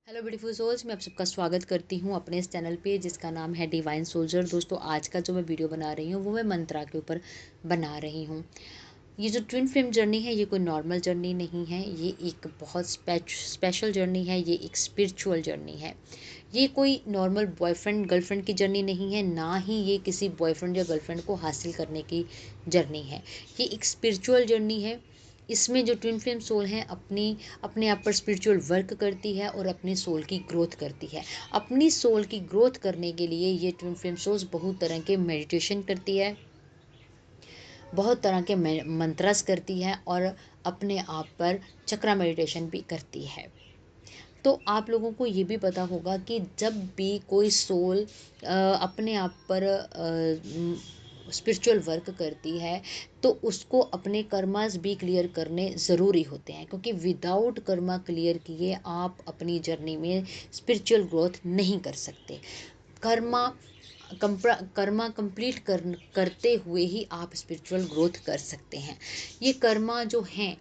Hello beautiful souls, मैं आप सबका स्वागत करती हूँ अपने इस चैनल पे जिसका नाम है डिवाइन सोल्जर। दोस्तों, आज का जो मैं वीडियो बना रही हूँ वो मैं मंत्रा के ऊपर बना रही हूँ। ये जो ट्विन फ्लेम जर्नी है ये कोई नॉर्मल जर्नी नहीं है, ये एक बहुत स्पेशल जर्नी है, ये एक स्पिरिचुअल जर्नी है। ये कोई नॉर्मल बॉयफ्रेंड गर्लफ्रेंड की जर्नी नहीं है, ना ही ये किसी बॉयफ्रेंड या गर्लफ्रेंड को हासिल करने की जर्नी है। ये एक स्पिरिचुअल जर्नी है। इसमें जो ट्विन फ्लेम सोल हैं अपने आप पर स्पिरिचुअल वर्क करती है और अपनी सोल की ग्रोथ करती है। अपनी सोल की ग्रोथ करने के लिए ये ट्विन फ्लेम सोल्स बहुत तरह के मेडिटेशन करती है, बहुत तरह के मंत्रस करती है और अपने आप पर चक्रा मेडिटेशन भी करती है। तो आप लोगों को ये भी पता होगा कि जब भी कोई सोल अपने आप पर स्पिरिचुअल वर्क करती है तो उसको अपने कर्मास भी क्लियर करने ज़रूरी होते हैं, क्योंकि विदाउट कर्मा क्लियर किए आप अपनी जर्नी में स्पिरिचुअल ग्रोथ नहीं कर सकते। कर्मा कर्मा कंप्लीट करते हुए ही आप स्पिरिचुअल ग्रोथ कर सकते हैं। ये कर्मा जो हैं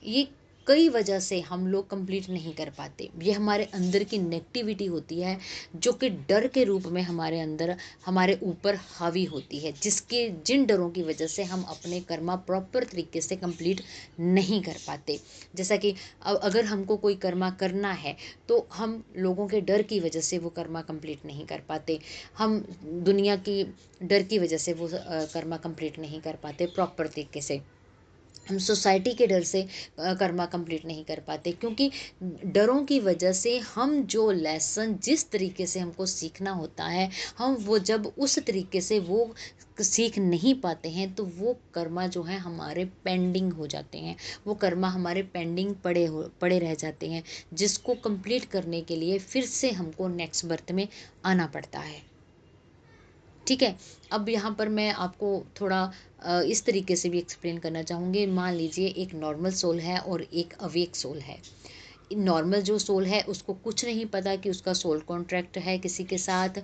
ये कई वजह से हम लोग कंप्लीट नहीं कर पाते। ये हमारे अंदर की नेगेटिविटी होती है जो कि डर के रूप में हमारे अंदर हमारे ऊपर हावी होती है, जिन डरों की वजह से हम अपने कर्मा प्रॉपर तरीके से कंप्लीट नहीं कर पाते। जैसा कि अगर हमको कोई कर्मा करना है तो हम लोगों के डर की वजह से वो कर्मा कंप्लीट नहीं कर पाते। हम दुनिया की डर की वजह से वो कर्मा कंप्लीट नहीं कर पाते प्रॉपर तरीके से। हम सोसाइटी के डर से कर्मा कंप्लीट नहीं कर पाते, क्योंकि डरों की वजह से हम जो लेसन जिस तरीके से हमको सीखना होता है, हम वो जब उस तरीके से वो सीख नहीं पाते हैं तो वो कर्मा जो है हमारे पेंडिंग हो जाते हैं। वो कर्मा हमारे पेंडिंग पड़े रह जाते हैं, जिसको कंप्लीट करने के लिए फिर से हमको नेक्स्ट बर्थ में आना पड़ता है। ठीक है। अब यहाँ पर मैं आपको थोड़ा इस तरीके से भी एक्सप्लेन करना चाहूँगी। मान लीजिए एक नॉर्मल सोल है और एक अवेक सोल है। नॉर्मल जो सोल है उसको कुछ नहीं पता कि उसका सोल कॉन्ट्रैक्ट है किसी के साथ।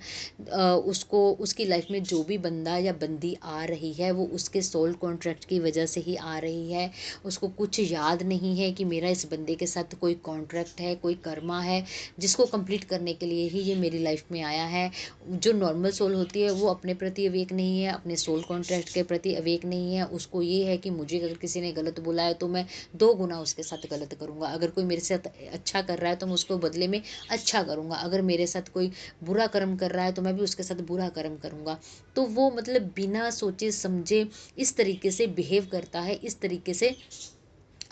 उसको उसकी लाइफ में जो भी बंदा या बंदी आ रही है वो उसके सोल कॉन्ट्रैक्ट की वजह से ही आ रही है। उसको कुछ याद नहीं है कि मेरा इस बंदे के साथ कोई कॉन्ट्रैक्ट है, कोई कर्मा है जिसको कंप्लीट करने के लिए ही ये मेरी लाइफ में आया है। जो नॉर्मल सोल होती है वो अपने प्रति अवेक नहीं है, अपने सोल कॉन्ट्रैक्ट के प्रति अवेक नहीं है। उसको ये है कि मुझे अगर किसी ने गलत बोला है तो मैं 2 गुना उसके साथ गलत करूँगा। अगर कोई मेरे साथ अच्छा कर रहा है तो मैं उसको बदले में अच्छा करूँगा। अगर मेरे साथ कोई बुरा कर्म कर रहा है तो मैं भी उसके साथ बुरा कर्म करूँगा। तो वो मतलब बिना सोचे समझे इस तरीके से बिहेव करता है, इस तरीके से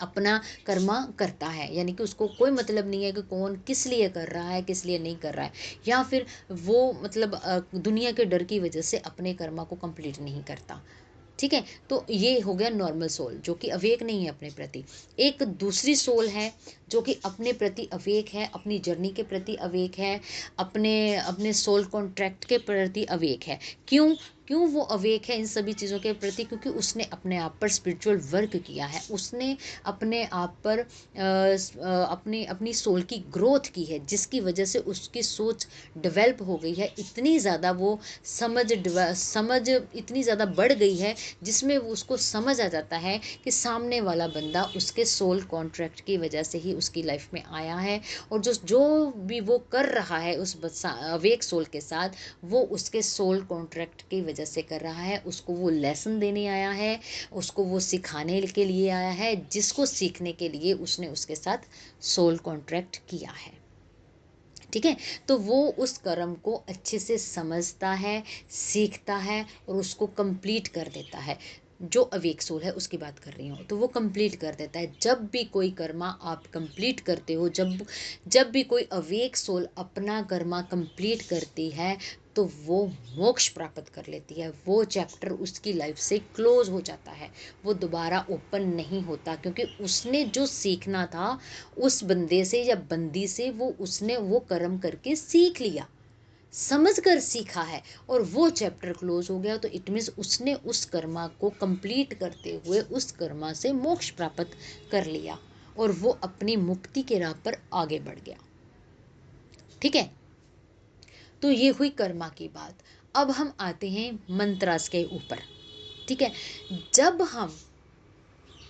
अपना कर्मा करता है। यानी कि उसको कोई मतलब नहीं है कि कौन किस लिए कर रहा है, किस लिए नहीं कर रहा है, या फिर वो मतलब दुनिया के डर की वजह से अपने कर्मा को कंप्लीट नहीं करता। ठीक है। तो ये हो गया नॉर्मल सोल जो कि अवेक नहीं है अपने प्रति। एक दूसरी सोल है जो कि अपने प्रति अवेक है, अपनी जर्नी के प्रति अवेक है, अपने अपने सोल कॉन्ट्रैक्ट के प्रति अवेक है। क्यों क्यों वो अवेक है इन सभी चीज़ों के प्रति? क्योंकि उसने अपने आप पर स्पिरिचुअल वर्क किया है। उसने अपने आप पर अपनी अपनी सोल की ग्रोथ की है, जिसकी वजह से उसकी सोच डेवलप हो गई है। इतनी ज़्यादा वो समझ इतनी ज़्यादा बढ़ गई है जिसमें उसको समझ आ जाता है कि सामने वाला बंदा उसके सोल कॉन्ट्रैक्ट की वजह से ही उसकी लाइफ में आया है, और जो जो भी वो कर रहा है उस अवेक सोल के साथ, वो उसके सोल कॉन्ट्रैक्ट की वजह से कर रहा है। उसको वो लेसन देने आया है, उसको वो सिखाने के लिए आया है, जिसको सीखने के लिए उसने उसके साथ सोल कॉन्ट्रैक्ट किया है। ठीक है। तो वो उस कर्म को अच्छे से समझता है, सीखता है और उसको कंप्लीट कर देता है। जो अवेक सोल है उसकी बात कर रही हूँ, तो वो कंप्लीट कर देता है। जब भी कोई कर्मा आप कंप्लीट करते हो, जब भी कोई अवेक सोल अपना कर्मा कंप्लीट करती है तो वो मोक्ष प्राप्त कर लेती है। वो चैप्टर उसकी लाइफ से क्लोज हो जाता है, वो दोबारा ओपन नहीं होता, क्योंकि उसने जो सीखना था उस बंदे से या बंदी से उसने वो कर्म करके सीख लिया, समझ कर सीखा है, और वो चैप्टर क्लोज हो गया। तो इट मीन्स उसने उस कर्मा को कंप्लीट करते हुए उस कर्मा से मोक्ष प्राप्त कर लिया और वो अपनी मुक्ति के राह पर आगे बढ़ गया। ठीक है। तो ये हुई कर्मा की बात। अब हम आते हैं मंत्रास के ऊपर। ठीक है। जब हम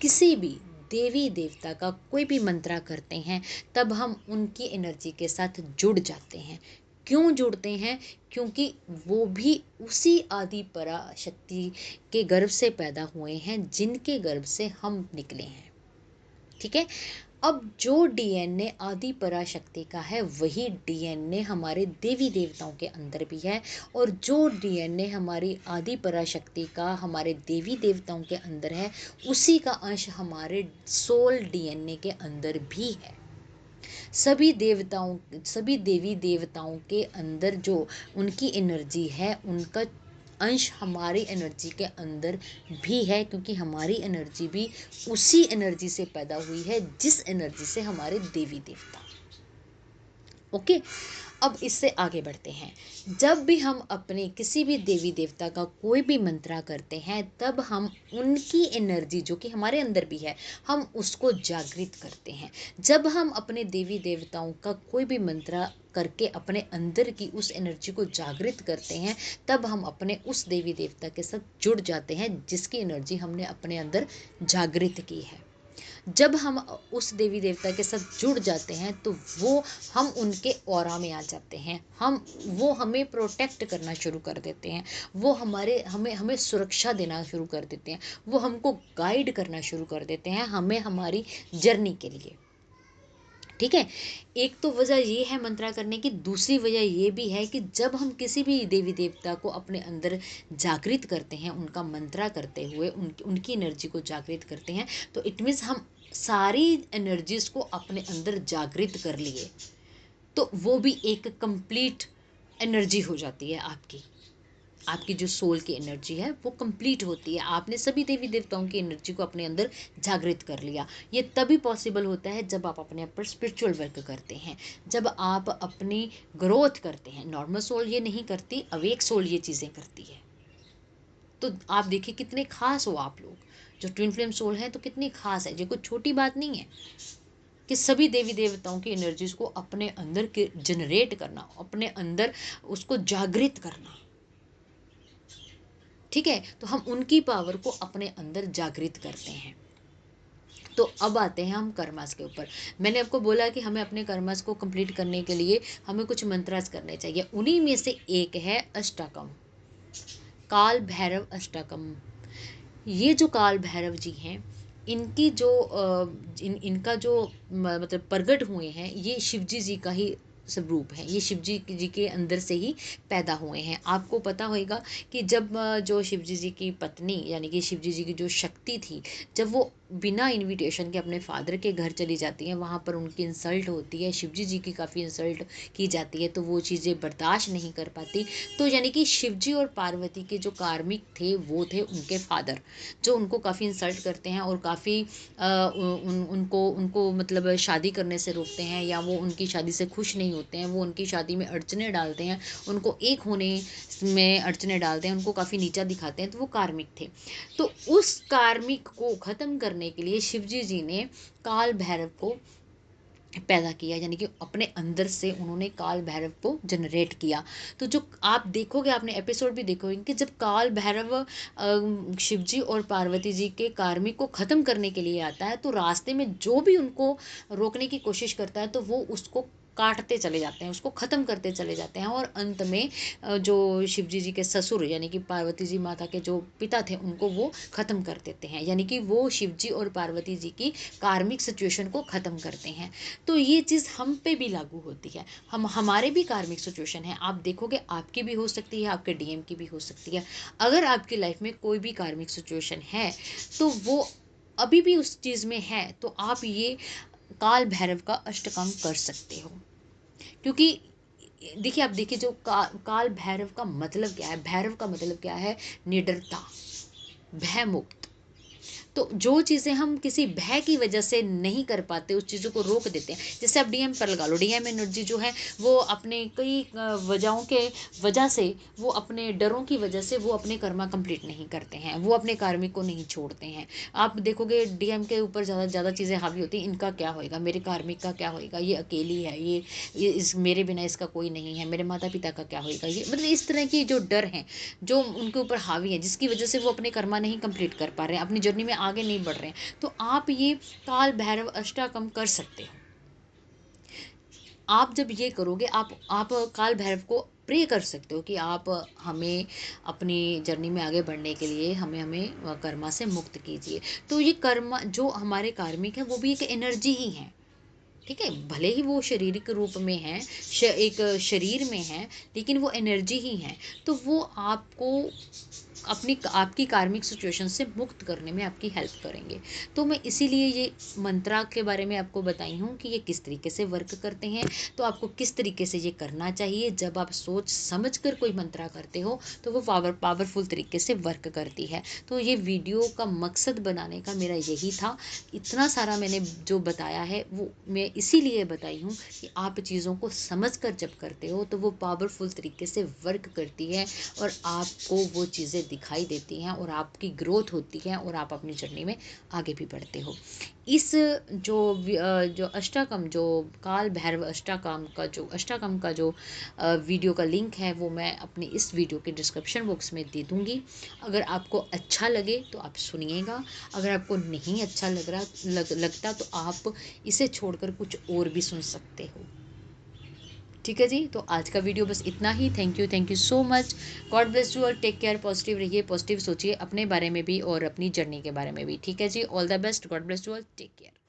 किसी भी देवी देवता का कोई भी मंत्रा करते हैं तब हम उनकी एनर्जी के साथ जुड़ जाते हैं। क्यों जुड़ते हैं? क्योंकि वो भी उसी आदि पराशक्ति के गर्भ से पैदा हुए हैं जिनके गर्भ से हम निकले हैं। ठीक है। अब जो डीएनए आदि पराशक्ति का है वही डीएनए हमारे देवी देवताओं के अंदर भी है, और जो डीएनए हमारी आदि पराशक्ति का हमारे देवी देवताओं के अंदर है उसी का अंश हमारे सोल डीएनए के अंदर भी है। सभी देवी देवताओं के अंदर जो उनकी एनर्जी है उनका अंश हमारी एनर्जी के अंदर भी है, क्योंकि हमारी एनर्जी भी उसी एनर्जी से पैदा हुई है जिस एनर्जी से हमारे देवी देवता। ओके, अब इससे आगे बढ़ते हैं। जब भी हम अपने किसी भी देवी देवता का कोई भी मंत्रा करते हैं तब हम उनकी एनर्जी जो कि हमारे अंदर भी है हम उसको जागृत करते हैं। जब हम अपने देवी देवताओं का कोई भी मंत्रा करके अपने अंदर की उस एनर्जी को जागृत करते हैं तब हम अपने उस देवी देवता के साथ जुड़ जाते हैं जिसकी एनर्जी हमने अपने अंदर जागृत की है। जब हम उस देवी देवता के साथ जुड़ जाते हैं तो वो हम उनके ऑरा में आ जाते हैं, वो हमें प्रोटेक्ट करना शुरू कर देते हैं, वो हमें सुरक्षा देना शुरू कर देते हैं, वो हमको गाइड करना शुरू कर देते हैं हमें हमारी जर्नी के लिए। ठीक है। एक तो वजह ये है मंत्रा करने की, दूसरी वजह ये भी है कि जब हम किसी भी देवी देवता को अपने अंदर जागृत करते हैं उनका मंत्रा करते हुए उनकी एनर्जी को जागृत करते हैं तो इट मीन्स हम सारी एनर्जीज को अपने अंदर जागृत कर लिए, तो वो भी एक कंप्लीट एनर्जी हो जाती है। आपकी जो सोल की एनर्जी है वो कंप्लीट होती है। आपने सभी देवी देवताओं की एनर्जी को अपने अंदर जागृत कर लिया। ये तभी पॉसिबल होता है जब आप अपने ऊपर स्पिरिचुअल वर्क करते हैं, जब आप अपनी ग्रोथ करते हैं। नॉर्मल सोल ये नहीं करती, अवेक सोल ये चीज़ें करती है। तो आप देखिए कितने खास हो आप लोग जो ट्विन फ्लेम सोल हैं, तो कितनी खास है। ये कुछ छोटी बात नहीं है कि सभी देवी देवताओं की एनर्जीज को अपने अंदर जनरेट करना, अपने अंदर उसको जागृत करना। ठीक है। तो हम उनकी पावर को अपने अंदर जागृत करते हैं। तो अब आते हैं हम कर्मास के ऊपर। मैंने आपको बोला कि हमें अपने कर्मास को कंप्लीट करने के लिए हमें कुछ मंत्रास करने चाहिए। उन्हीं में से एक है अष्टकम, काल भैरव अष्टकम। ये जो काल भैरव जी हैं इनकी जो इनका जो मतलब प्रगट हुए हैं ये शिवजी जी का ही स्वरूप है। ये शिवजी जी के अंदर से ही पैदा हुए हैं। आपको पता होगा कि जब जो शिवजी जी की पत्नी यानी कि शिवजी जी की जो शक्ति थी, जब वो बिना इनविटेशन के अपने फादर के घर चली जाती हैं, वहाँ पर उनकी इंसल्ट होती है, शिवजी जी की काफ़ी इंसल्ट की जाती है, तो वो चीज़ें बर्दाश्त नहीं कर पाती। तो यानी कि शिवजी और पार्वती के जो कार्मिक थे वो थे उनके फादर, जो उनको काफ़ी इंसल्ट करते हैं और काफ़ी उनको मतलब शादी करने से रोकते हैं, या वो उनकी शादी से खुश नहीं होते हैं, वो उनकी शादी में अड़चने डालते हैं, उनको एक होने में अड़चने डालते हैं, उनको काफ़ी नीचा दिखाते हैं। तो वो कार्मिक थे। तो उस कार्मिक को ख़त्म करने के लिए शिवजी जी ने काल भैरव को पैदा किया, यानी कि अपने अंदर से उन्होंने काल भैरव को जनरेट किया। तो जो आप देखोगे, आपने एपिसोड भी देखोगे कि जब काल भैरव शिवजी और पार्वती जी के कार्मिक को ख़त्म करने के लिए आता है तो रास्ते में जो भी उनको रोकने की कोशिश करता है तो वो उसको काटते चले जाते हैं, उसको ख़त्म करते चले जाते हैं। और अंत में जो शिवजी जी के ससुर यानी कि पार्वती जी माता के जो पिता थे उनको वो ख़त्म कर देते हैं, यानी कि वो शिवजी और पार्वती जी की कार्मिक सिचुएशन को ख़त्म करते हैं। तो ये चीज़ हम पे भी लागू होती है। हमारे भी कार्मिक सिचुएशन है, आप देखोगे आपकी भी हो सकती है, आपके डीएम की भी हो सकती है। अगर आपकी लाइफ में कोई भी कार्मिक सिचुएशन है तो वो अभी भी उस चीज़ में है तो आप ये काल भैरव का अष्टकम कर सकते हो। क्योंकि देखिए, आप देखिए जो काल भैरव का मतलब क्या है। भैरव का मतलब क्या है? निडरता, भय मुक्त। तो जो चीज़ें हम किसी भय की वजह से नहीं कर पाते उस चीज़ों को रोक देते हैं। जैसे आप डीएम पर लगा लो, डीएम एनर्जी जो है वो अपने कई वजहों के वजह से, वो अपने डरों की वजह से वो अपने कर्मा कंप्लीट नहीं करते हैं, वो अपने कार्मिक को नहीं छोड़ते हैं। आप देखोगे डीएम के ऊपर ज़्यादा चीज़ें हावी होती हैं। इनका क्या होएगा, मेरे कार्मिक का क्या होएगा, ये अकेली है, ये इस मेरे बिना इसका कोई नहीं है, मेरे माता पिता का क्या होएगा, ये मतलब इस तरह की जो डर हैं जो उनके ऊपर हावी है, जिसकी वजह से वो अपने कर्मा नहीं कंप्लीट कर पा रहे हैं, अपनी जर्नी में आगे नहीं बढ़ रहे हैं, तो आप ये काल भैरव अष्टकम कर सकते हो। आप जब ये करोगे, आप काल भैरव को प्रे कर सकते हो कि आप हमें अपनी जर्नी में आगे बढ़ने के लिए हमें कर्मा से मुक्त कीजिए। तो ये कर्म जो हमारे कार्मिक है वो भी एक एनर्जी ही है, ठीक है, भले ही वो शारीरिक रूप में है, एक शरीर में है, लेकिन वो एनर्जी ही है। तो वो आपको आपकी कार्मिक सिचुएशन से मुक्त करने में आपकी हेल्प करेंगे। तो मैं इसीलिए ये मंत्रा के बारे में आपको बताई हूँ कि ये किस तरीके से वर्क करते हैं, तो आपको किस तरीके से ये करना चाहिए। जब आप सोच समझ कर कोई मंत्रा करते हो तो वो पावरफुल तरीके से वर्क करती है। तो ये वीडियो का मकसद बनाने का मेरा यही था। इतना सारा मैंने जो बताया है वो मैं इसीलिए बताई हूँ कि आप चीज़ों को समझ कर जब करते हो तो वो पावरफुल तरीके से वर्क करती है और आपको वो चीज़ें दिखाई देती हैं और आपकी ग्रोथ होती है और आप अपनी जर्नी में आगे भी बढ़ते हो। इस जो अष्टकम, जो काल भैरव अष्टकम का जो वीडियो का लिंक है वो मैं अपने इस वीडियो के डिस्क्रिप्शन बॉक्स में दे दूँगी। अगर आपको अच्छा लगे तो आप सुनिएगा, अगर आपको नहीं अच्छा लगता तो आप इसे छोड़कर कुछ और भी सुन सकते हो। ठीक है जी, तो आज का वीडियो बस इतना ही। Thank you so much. God bless you all, take care, positive रहिए, पॉजिटिव सोचिए अपने बारे में भी और अपनी जर्नी के बारे में भी। ठीक है जी, all the best, God bless you all, take care.